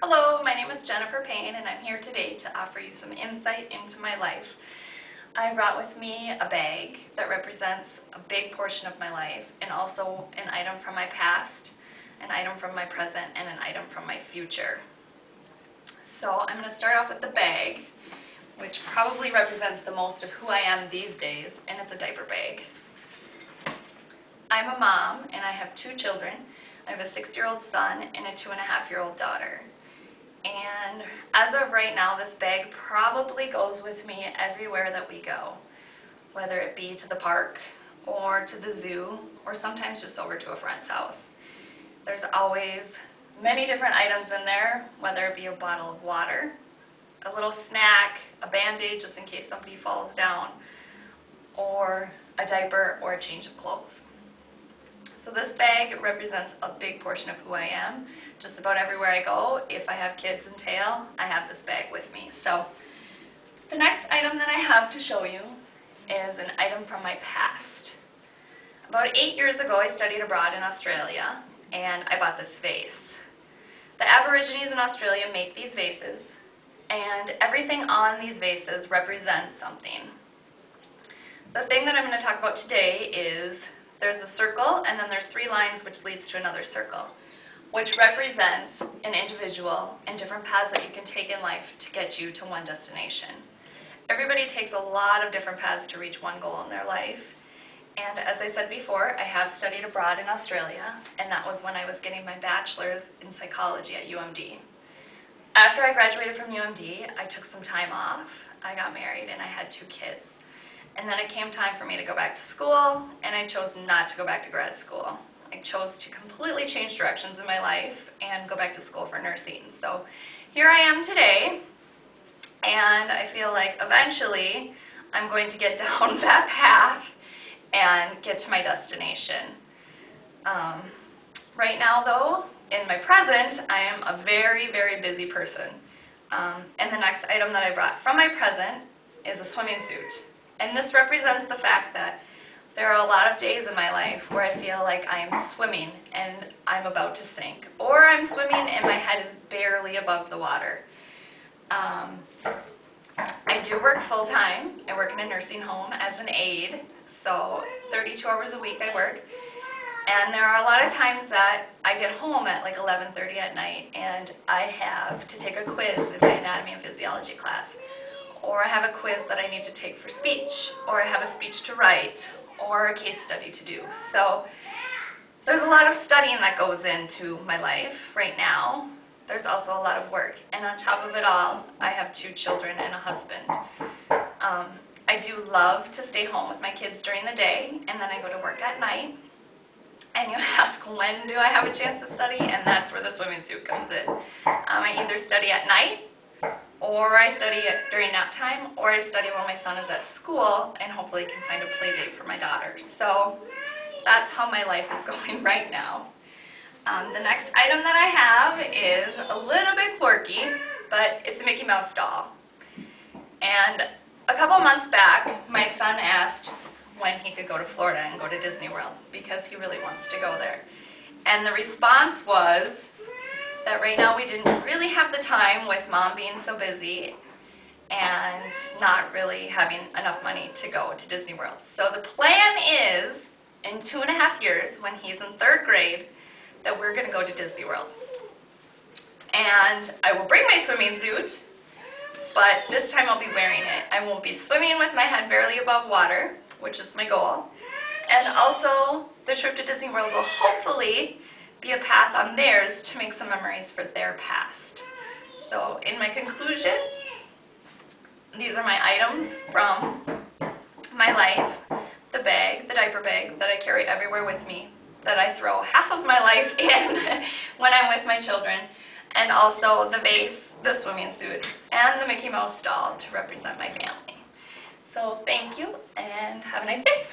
Hello, my name is Jennifer Paine, and I'm here today to offer you some insight into my life. I brought with me a bag that represents a big portion of my life, and also an item from my past, an item from my present, and an item from my future. So I'm going to start off with the bag, which probably represents the most of who I am these days, and it's a diaper bag. I'm a mom, and I have two children. I have a 6-year-old son and a 2.5-year-old daughter. And as of right now, this bag probably goes with me everywhere that we go, whether it be to the park or to the zoo or sometimes just over to a friend's house. There's always many different items in there, whether it be a bottle of water, a little snack, a Band-Aid just in case somebody falls down, or a diaper or a change of clothes. So this bag represents a big portion of who I am. Just about everywhere I go, if I have kids in tail, I have this bag with me. So the next item that I have to show you is an item from my past. About 8 years ago, I studied abroad in Australia, and I bought this vase. The Aborigines in Australia make these vases, and everything on these vases represents something. The thing that I'm going to talk about today is there's a circle, and then there's 3 lines which leads to another circle, which represents an individual and different paths that you can take in life to get you to one destination. Everybody takes a lot of different paths to reach one goal in their life, and as I said before, I have studied abroad in Australia, and that was when I was getting my bachelor's in psychology at UMD. After I graduated from UMD, I took some time off, I got married, and I had 2 kids. And then it came time for me to go back to school, and I chose not to go back to grad school. I chose to completely change directions in my life and go back to school for nursing. So here I am today, and I feel like eventually I'm going to get down that path and get to my destination. Right now, though, in my present, I am a very, very busy person. And the next item that I brought from my present is a swimming suit. And this represents the fact that there are a lot of days in my life where I feel like I'm swimming and I'm about to sink. Or I'm swimming and my head is barely above the water. I do work full-time. I work in a nursing home as an aide. So 32 hours a week I work. And there are a lot of times that I get home at like 11:30 at night and I have to take a quiz in my anatomy and physiology class. Or I have a quiz that I need to take for speech, or I have a speech to write, or a case study to do. So there's a lot of studying that goes into my life right now. There's also a lot of work. And on top of it all, I have 2 children and a husband. I do love to stay home with my kids during the day, and then I go to work at night. And you ask, when do I have a chance to study? And that's where the swimming suit comes in. I either study at night, or I study during nap time, or I study while my son is at school and hopefully can find a play date for my daughter. So that's how my life is going right now. The next item that I have is a little bit quirky, but it's a Mickey Mouse doll. And a couple months back, my son asked when he could go to Florida and go to Disney World because he really wants to go there. And the response was that right now we didn't really have the time with Mom being so busy and not really having enough money to go to Disney World. So the plan is, in 2.5 years, when he's in 3rd grade, that we're going to go to Disney World. And I will bring my swimming suit, but this time I'll be wearing it. I won't be swimming with my head barely above water, which is my goal. And also, the trip to Disney World will hopefully be a path on theirs to make some memories for their past. So in my conclusion, these are my items from my life. The bag, the diaper bag that I carry everywhere with me, that I throw half of my life in when I'm with my children, and also the vase, the swimming suit, and the Mickey Mouse doll to represent my family. So thank you, and have a nice day.